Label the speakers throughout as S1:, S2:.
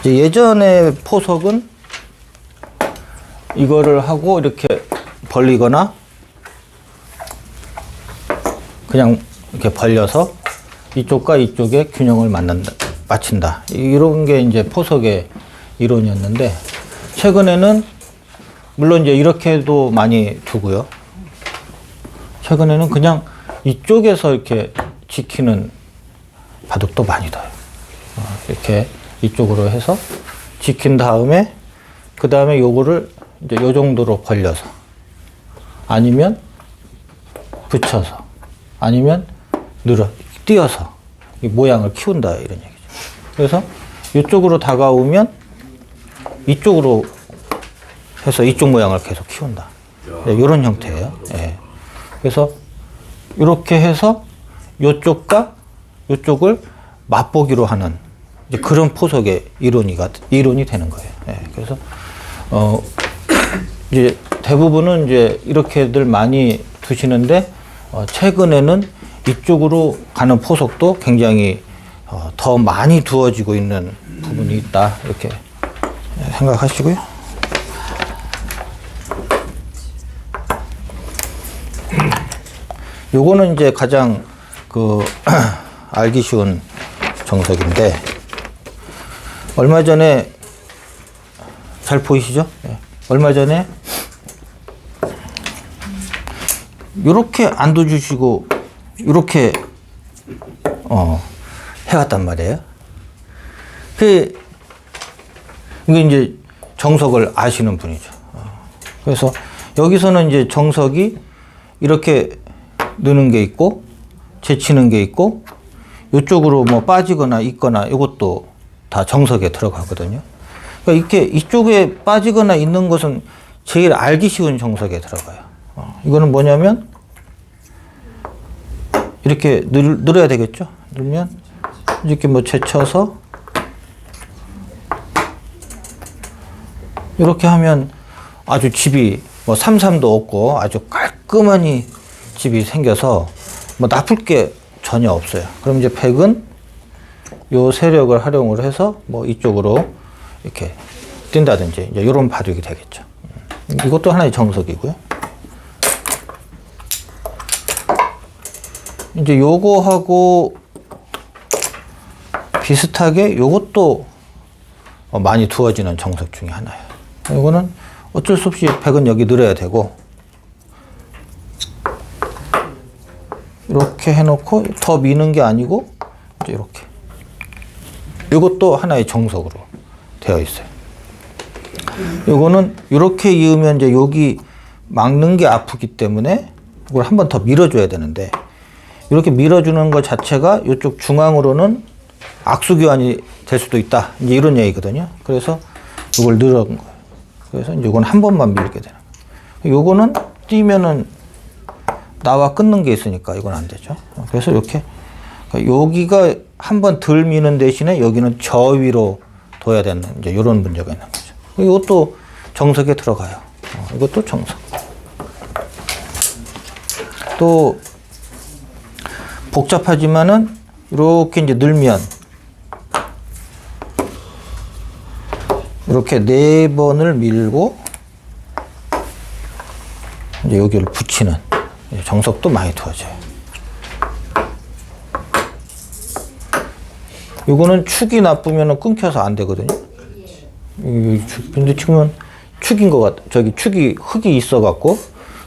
S1: 이제 예전의 포석은 이거를 하고 이렇게 벌리거나 그냥 이렇게 벌려서 이쪽과 이쪽의 균형을 맞춘다. 이런 게 이제 포석의 이론이었는데, 최근에는 물론 이제 이렇게도 많이 두고요. 최근에는 그냥 이쪽에서 이렇게 지키는 바둑도 많이 둬요. 이렇게 이쪽으로 해서 지킨 다음에 그 다음에 요거를 이제 요 정도로 벌려서, 아니면 붙여서, 아니면 띄어서 이 모양을 키운다, 이런 얘기죠. 그래서 이쪽으로 다가오면 이쪽으로 해서 이쪽 모양을 계속 키운다. 이런 형태예요. 예. 그래서 이렇게 해서 이쪽과 이쪽을 맛보기로 하는 이제 그런 포석의 이론이 되는 거예요. 예. 그래서 이제 대부분은 이제 이렇게들 많이 두시는데, 최근에는 이쪽으로 가는 포석도 굉장히 더 많이 두어지고 있는 부분이 있다, 이렇게 생각하시고요. 요거는 이제 가장 알기 쉬운 정석인데, 얼마 전에 잘 보이시죠? 네. 얼마 전에 요렇게 안 둬주시고 요렇게 해왔단 말이에요. 이게 이제 정석을 아시는 분이죠. 그래서 여기서는 이제 정석이 이렇게 느는 게 있고 제치는 게 있고, 이쪽으로 뭐 빠지거나 있거나 이것도 다 정석에 들어가거든요. 그러니까 이렇게 이쪽에 빠지거나 있는 것은 제일 알기 쉬운 정석에 들어가요. 이거는 뭐냐면 이렇게 늘어야 되겠죠. 늘면 이렇게 뭐 제쳐서 이렇게 하면 아주 집이 뭐 삼삼도 없고 아주 깔끔하니 집이 생겨서 뭐 나쁠 게 전혀 없어요. 그럼 이제 백은 요 세력을 활용을 해서 뭐 이쪽으로 이렇게 뛴다든지 이제 이런 바둑이 되겠죠. 이것도 하나의 정석이고요. 이제 요거하고 비슷하게 요것도 많이 두어지는 정석 중에 하나예요. 요거는 어쩔 수 없이 백은 여기 늘어야 되고, 이렇게 해놓고 더 미는 게 아니고 이제 이렇게. 이것도 하나의 정석으로 되어 있어요. 요거는 이렇게 이으면 이제 여기 막는 게 아프기 때문에 이걸 한 번 더 밀어줘야 되는데, 이렇게 밀어주는 것 자체가 이쪽 중앙으로는 악수교환이 될 수도 있다, 이제 이런 얘기거든요. 그래서 이걸 늘어간 거예요. 그래서 이제 이건 한 번만 밀게 되는 거예요. 요거는 뛰면은 나와 끊는 게 있으니까 이건 안 되죠. 그래서 이렇게 여기가 한 번 덜 미는 대신에 여기는 저 위로 둬야 되는 이제 이런 문제가 있는 거죠. 이것도 정석에 들어가요. 이것도 정석. 또 복잡하지만은 이렇게 이제 늘면 이렇게 4번을 밀고 이제 여기를 붙이는 정석도 많이 두어져요. 이거는 축이 나쁘면 끊겨서 안 되거든요. 근데 지금은 축인 것 같아. 저기 흙이 있어 갖고,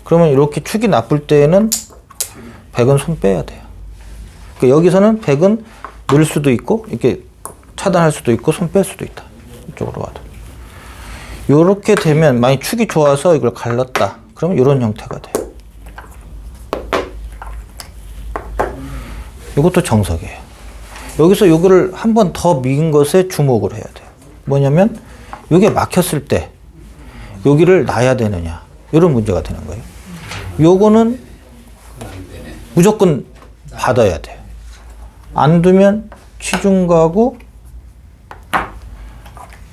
S1: 그러면 이렇게 축이 나쁠 때에는 백은 손 빼야 돼요. 그러니까 여기서는 백은 늘 수도 있고 이렇게 차단할 수도 있고 손 뺄 수도 있다. 이쪽으로 와도. 요렇게 되면 만약 축이 좋아서 이걸 갈랐다. 그러면 이런 형태가 돼요. 이것도 정석이에요. 여기서 요거를 한 번 더 민 것에 주목을 해야 돼요. 뭐냐면 요게 막혔을 때 여기를 놔야 되느냐, 이런 문제가 되는 거예요. 요거는 무조건 받아야 돼요. 안 두면 치중 가고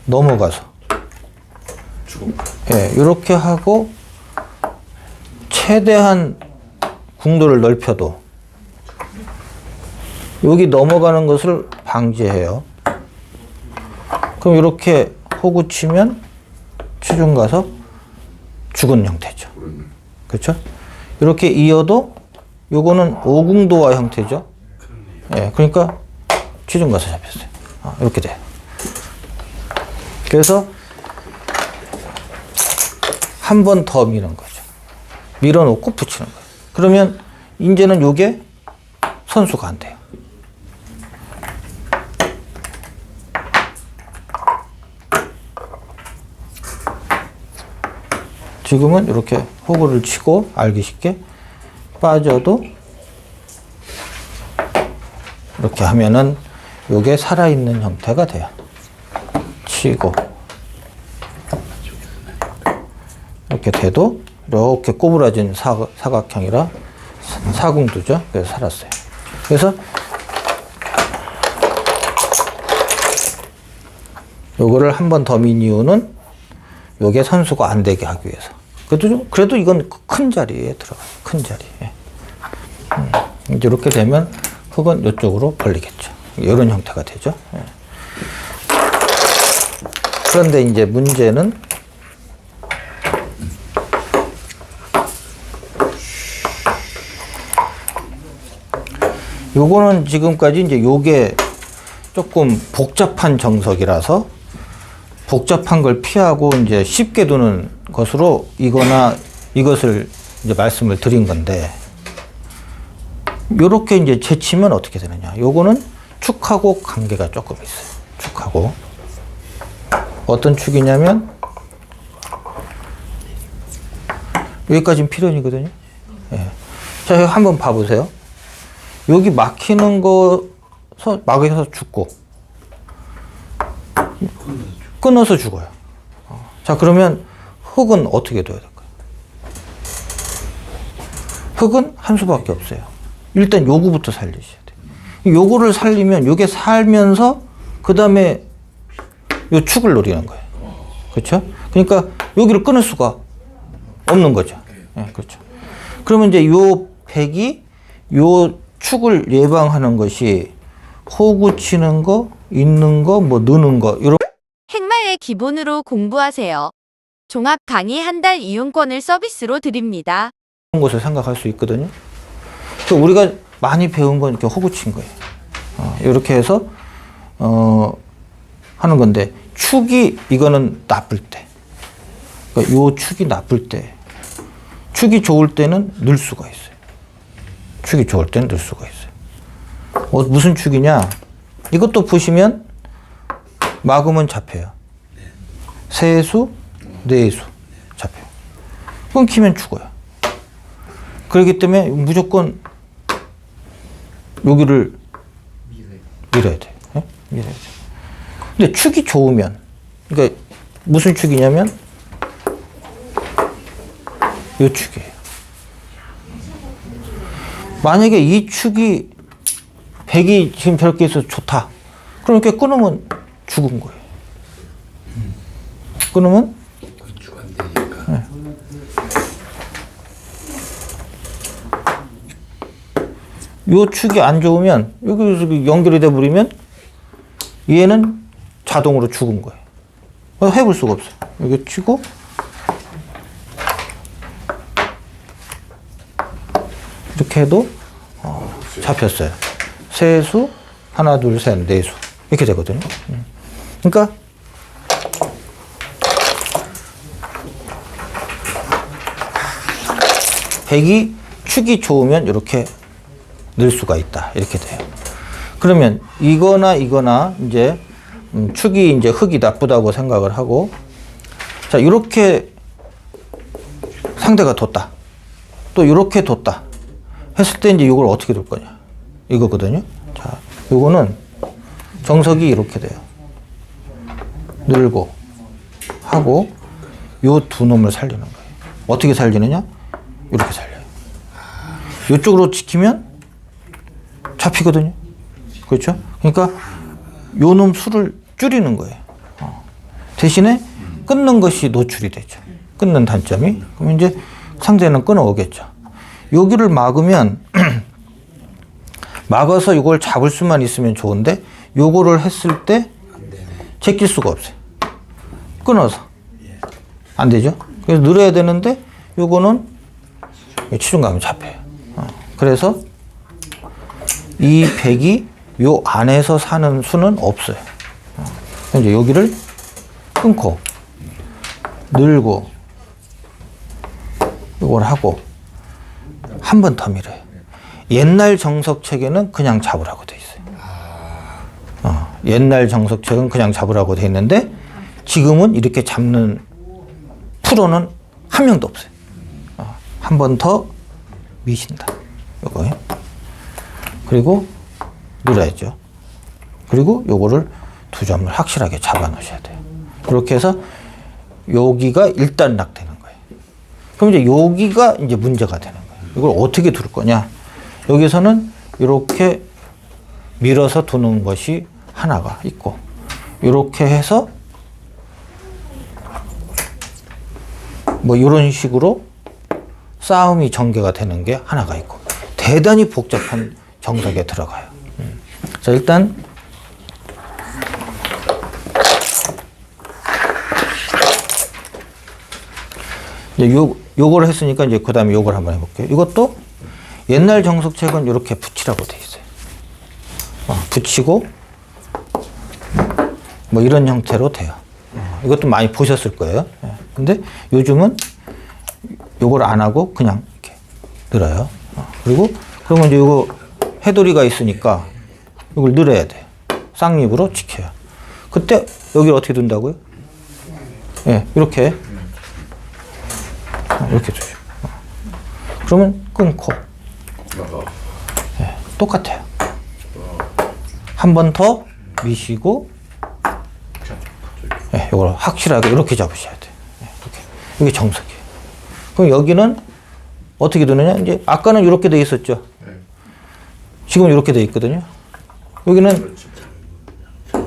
S1: 넘어가서 예, 이렇게 하고 최대한 궁도를 넓혀도 여기 넘어가는 것을 방지해요. 그럼 이렇게 호구 치면 취중 가서 죽은 형태죠. 그렇죠? 이렇게 이어도 요거는 오궁도화 형태죠. 예, 그러니까 취중 가서 잡혔어요. 이렇게 돼요. 그래서 한 번 더 미는 거죠. 밀어놓고 붙이는 거예요. 그러면 이제는 요게 선수가 안 돼요. 지금은 이렇게 호구를 치고 알기 쉽게 빠져도 이렇게 하면은 요게 살아있는 형태가 돼요. 치고 이렇게 돼도 이렇게 꼬부라진 사각형이라 사궁두죠. 그래서 살았어요. 그래서 요거를 한 번 더 민 이유는 요게 선수가 안 되게 하기 위해서. 그래도 이건 큰 자리에 들어가요. 큰 자리에. 이제 이렇게 되면 흙은 이쪽으로 벌리겠죠. 이런 형태가 되죠. 그런데 이제 문제는 요거는 지금까지 이제 요게 조금 복잡한 정석이라서 복잡한 걸 피하고 이제 쉽게 두는 것으로 이거나 이것을 이제 말씀을 드린 건데, 요렇게 이제 제치면 어떻게 되느냐. 요거는 축하고 관계가 조금 있어요. 축하고. 어떤 축이냐면, 여기까지는 필연이거든요. 예. 자, 여기 한번 봐보세요. 여기 막히는 막혀서 죽고, 끊어서 죽어요. 자, 그러면 흙은 어떻게 둬야 될까요? 흙은 한 수밖에 없어요. 일단 요거부터 살리셔야 돼요. 요거를 살리면 요게 살면서 그 다음에 요 축을 노리는 거예요. 그렇죠? 그러니까 여기를 끊을 수가 없는 거죠. 네, 그렇죠. 그러면 이제 요 백이 요 축을 예방하는 것이 호구 치는 거, 있는 거, 뭐 느는 거 이런
S2: 핵말의 기본으로 공부하세요. 종합 강의 한 달 이용권을 서비스로 드립니다.
S1: 것을 생각할 수 있거든요. 그래서 우리가 많이 배운 건 이렇게 호구 친 거예요. 이렇게 해서 하는 건데, 축이 이거는 나쁠 때, 그러니까 요 축이 나쁠 때, 축이 좋을 때는 늘 수가 있어요. 축이 좋을 때는 늘 수가 있어요. 무슨 축이냐? 이것도 보시면 막으면 잡혀요. 세수, 네수 잡혀요. 끊기면 죽어요. 그렇기 때문에 무조건 여기를 밀어야 돼요. 네? 밀어야 돼요. 근데 축이 좋으면, 그러니까 무슨 축이냐면 이 축이에요. 만약에 이 축이 백이 지금 저렇게 해서 좋다. 그럼 이렇게 끊으면 죽은 거예요. 끊으면 네. 요 축이 안 좋으면 여기 연결이 돼 버리면 얘는 자동으로 죽은 거예요. 해볼 수가 없어요. 여기 치고 이렇게 해도 잡혔어요. 세수, 하나, 둘, 셋, 네수 이렇게 되거든요. 그러니까 백이 축이 좋으면 이렇게 늘 수가 있다. 이렇게 돼요. 그러면 이거나 이제 축이 이제 흙이 나쁘다고 생각을 하고, 자, 이렇게 상대가 뒀다. 또 이렇게 뒀다. 했을 때 이제 이걸 어떻게 둘 거냐. 이거거든요. 자, 요거는 정석이 이렇게 돼요. 늘고 하고 요 두 놈을 살리는 거예요. 어떻게 살리느냐? 이렇게 살려요. 이쪽으로 지키면 잡히거든요. 그렇죠? 그러니까 요 놈 수를 줄이는 거예요. 대신에 끊는 것이 노출이 되죠. 끊는 단점이. 그럼 이제 상대는 끊어오겠죠. 여기를 막으면 막아서 이걸 잡을 수만 있으면 좋은데, 요거를 했을 때 제낄 수가 없어요. 끊어서. 안 되죠? 그래서 늘어야 되는데 요거는 치중감이 잡혀요. 그래서 이 백이 요 안에서 사는 수는 없어요. 이제 여기를 끊고 늘고 이걸 하고 한 번 더 밀어요. 옛날 정석책에는 그냥 잡으라고 돼 있어요. 옛날 정석책은 그냥 잡으라고 돼 있는데 지금은 이렇게 잡는 프로는 한 명도 없어요. 한 번 더 미신다. 요거요. 그리고 늘어야죠. 그리고 요거를 두 점을 확실하게 잡아 놓으셔야 돼요. 이렇게 해서 여기가 일단락 되는 거예요. 그럼 이제 여기가 이제 문제가 되는 거예요. 이걸 어떻게 둘 거냐. 여기서는 이렇게 밀어서 두는 것이 하나가 있고, 이렇게 해서 뭐 이런 식으로 싸움이 전개가 되는 게 하나가 있고, 대단히 복잡한 정석에 들어가요. 자, 일단 이제 요걸 했으니까 이제 그 다음에 요걸 한번 해볼게요. 이것도 옛날 정석책은 이렇게 붙이라고 돼 있어요. 붙이고 뭐 이런 형태로 돼요. 이것도 많이 보셨을 거예요. 근데 요즘은 요걸 안 하고 그냥 이렇게 늘어요. 그리고 그러면 이제 이거 해돌이가 있으니까 이걸 늘어야 돼요. 쌍립으로 지켜요. 그때 여기를 어떻게 둔다고요? 예, 이렇게 두죠. 그러면 끊고 예, 똑같아요. 한 번 더 미시고 예, 이걸 확실하게 이렇게 잡으셔야 돼요. 예, 이렇게. 이게 정석이에요. 그럼 여기는 어떻게 두느냐? 이제 아까는 이렇게 돼 있었죠. 지금 이렇게 돼 있거든요. 여기는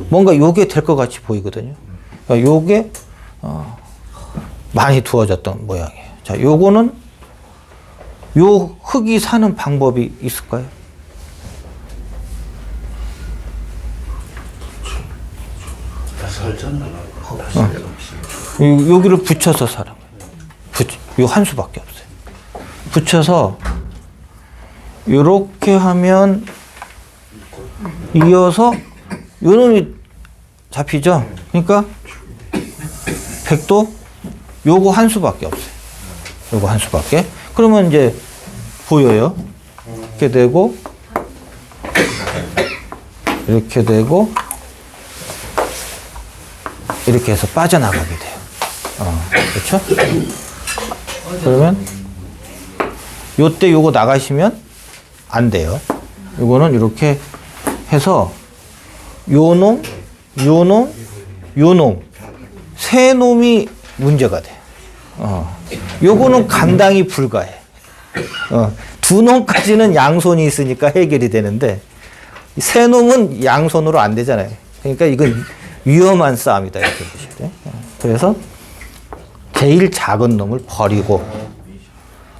S1: 뭔가 요게 될 것 같이 보이거든요. 그러니까 요게 많이 두어졌던 모양이에요. 자, 요거는 요 흙이 사는 방법이 있을까요? 여기를 붙여서 살아. 요 한 수밖에 없어요. 붙여서 요렇게 하면 이어서 요 놈이 잡히죠. 그러니까 백도 요거 한 수밖에 없어요. 요거 한 수밖에. 그러면 이제 보여요. 이렇게 되고 이렇게 되고 이렇게 해서 빠져나가게 돼요. 그렇죠? 그러면 요때 요거 나가시면 안 돼요. 요거는 이렇게 해서 요 놈, 요 놈, 요 놈, 세 놈이 문제가 돼요. 요거는 감당이 불가해. 두 놈까지는 양손이 있으니까 해결이 되는데 세 놈은 양손으로 안 되잖아요. 그러니까 이건 위험한 싸움이다 이렇게 보셔야 돼요. 그래서 제일 작은 놈을 버리고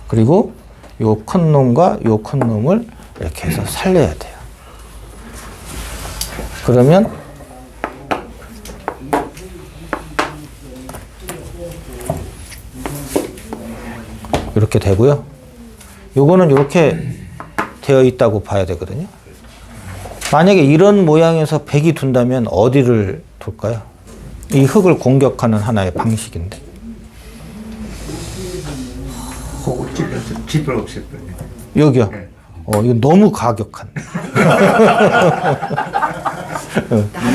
S1: 그리고 요 큰 놈과 요 큰 놈을 이렇게 해서 살려야 돼요. 그러면 이렇게 되고요. 요거는 이렇게 되어 있다고 봐야 되거든요. 만약에 이런 모양에서 백이 둔다면 어디를 둘까요? 이 흙을 공격하는 하나의 방식인데.
S3: 집을 없앨 거예요.
S1: 여기요.
S3: 네.
S1: 이거 너무 가격한.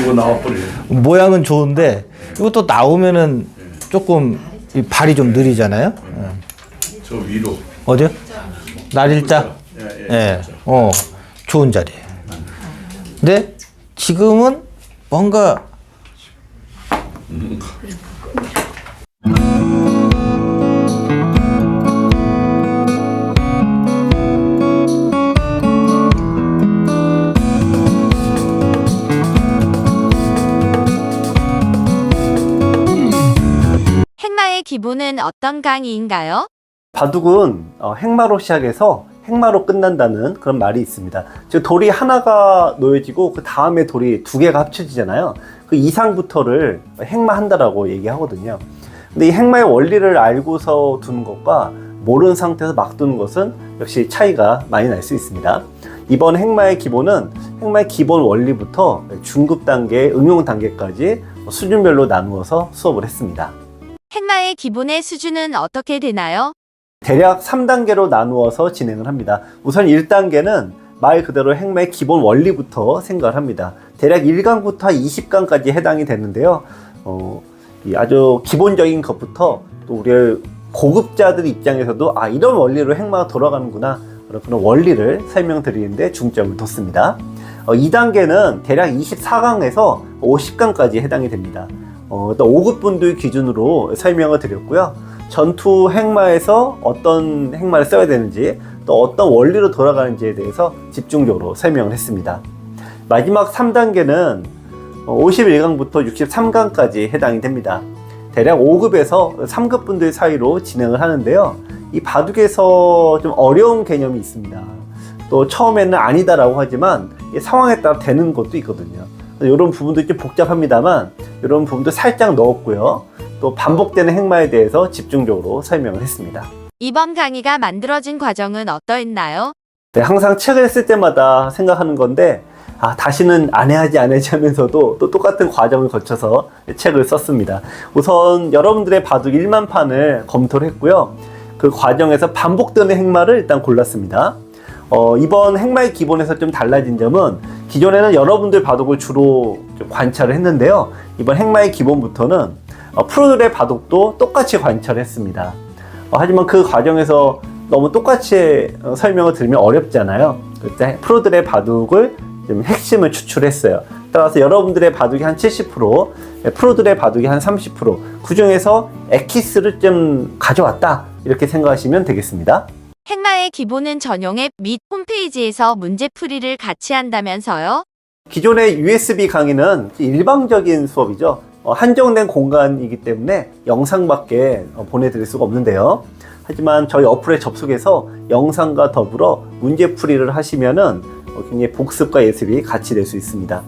S3: 이거 나와버려요.
S1: 모양은 좋은데 이것도 나오면은 조금 이 발이 좀 느리잖아요.
S3: 저 위로.
S1: 어디요? 날일자. 예. 좋은 자리예요. 근데 지금은 뭔가
S2: 행마의 기본은 어떤 강의인가요?
S4: 바둑은 행마로 시작해서 행마로 끝난다는 그런 말이 있습니다. 즉 돌이 하나가 놓여지고 그 다음에 돌이 두 개가 합쳐지잖아요. 그 이상부터를 행마한다라고 얘기하거든요. 근데 이 행마의 원리를 알고서 두는 것과 모르는 상태에서 막 두는 것은 역시 차이가 많이 날 수 있습니다. 이번 행마의 기본은 행마의 기본 원리부터 중급 단계, 응용 단계까지 수준별로 나누어서 수업을 했습니다.
S2: 행마의 기본의 수준은 어떻게 되나요?
S4: 대략 3단계로 나누어서 진행을 합니다. 우선 1단계는 말 그대로 행마의 기본 원리부터 생각을 합니다. 대략 1강부터 20강까지 해당이 되는데요. 이 아주 기본적인 것부터 또 우리 고급자들 입장에서도 이런 원리로 행마가 돌아가는구나, 그런 원리를 설명드리는데 중점을 뒀습니다. 2단계는 대략 24강에서 50강까지 해당이 됩니다. 또 5급 분들 기준으로 설명을 드렸고요. 전투 행마에서 어떤 행마를 써야 되는지, 또 어떤 원리로 돌아가는지에 대해서 집중적으로 설명을 했습니다. 마지막 3단계는 51강부터 63강까지 해당이 됩니다. 대략 5급에서 3급 분들 사이로 진행을 하는데요. 이 바둑에서 좀 어려운 개념이 있습니다. 또 처음에는 아니다라고 하지만 상황에 따라 되는 것도 있거든요. 이런 부분도 좀 복잡합니다만 이런 부분도 살짝 넣었고요. 또 반복되는 행마에 대해서 집중적으로 설명을 했습니다.
S2: 이번 강의가 만들어진 과정은 어떠했나요?
S4: 네, 항상 책을 쓸 때마다 생각하는 건데 다시는 안 해야지 하면서도 또 똑같은 과정을 거쳐서 책을 썼습니다. 우선 여러분들의 바둑 1만 판을 검토를 했고요. 그 과정에서 반복되는 행마를 일단 골랐습니다. 이번 행마의 기본에서 좀 달라진 점은 기존에는 여러분들 바둑을 주로 좀 관찰을 했는데요. 이번 행마의 기본부터는 프로들의 바둑도 똑같이 관찰했습니다. 하지만 그 과정에서 너무 똑같이 설명을 들으면 어렵잖아요. 그때 프로들의 바둑을 좀 핵심을 추출했어요. 따라서 여러분들의 바둑이 한 70%, 프로들의 바둑이 한 30%, 그 중에서 엑기스를 좀 가져왔다, 이렇게 생각하시면 되겠습니다.
S2: 행마의 기본은 전용 앱 및 홈페이지에서 문제풀이를 같이 한다면서요?
S4: 기존의 USB 강의는 일방적인 수업이죠. 한정된 공간이기 때문에 영상밖에 보내드릴 수가 없는데요. 하지만 저희 어플에 접속해서 영상과 더불어 문제풀이를 하시면은 굉장히 복습과 예습이 같이 될 수 있습니다.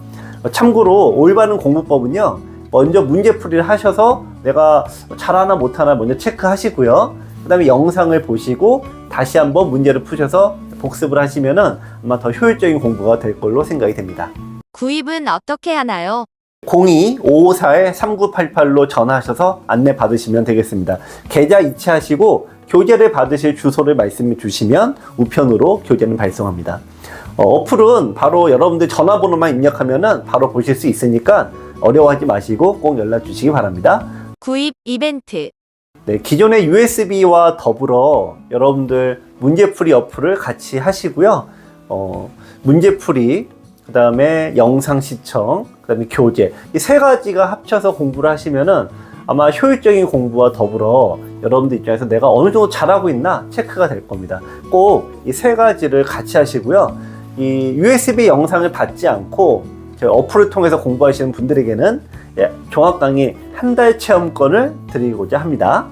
S4: 참고로 올바른 공부법은요, 먼저 문제풀이를 하셔서 내가 잘하나 못하나 먼저 체크하시고요. 그 다음에 영상을 보시고 다시 한번 문제를 푸셔서 복습을 하시면은 아마 더 효율적인 공부가 될 걸로 생각이 됩니다.
S2: 구입은 어떻게 하나요?
S4: 02-554-3988로 전화하셔서 안내 받으시면 되겠습니다. 계좌 이체하시고 교재를 받으실 주소를 말씀해 주시면 우편으로 교재는 발송합니다. 어플은 바로 여러분들 전화번호만 입력하면 바로 보실 수 있으니까 어려워하지 마시고 꼭 연락 주시기 바랍니다.
S2: 구입 이벤트.
S4: 네, 기존의 USB와 더불어 여러분들 문제풀이 어플을 같이 하시고요. 문제풀이, 그 다음에 영상 시청, 그 다음에 교재, 이 세 가지가 합쳐서 공부를 하시면은 아마 효율적인 공부와 더불어 여러분들 입장에서 내가 어느 정도 잘하고 있나 체크가 될 겁니다. 꼭 이 세 가지를 같이 하시고요. 이 USB 영상을 받지 않고 저희 어플을 통해서 공부하시는 분들에게는 종합 강의 한 달 체험권을 드리고자 합니다.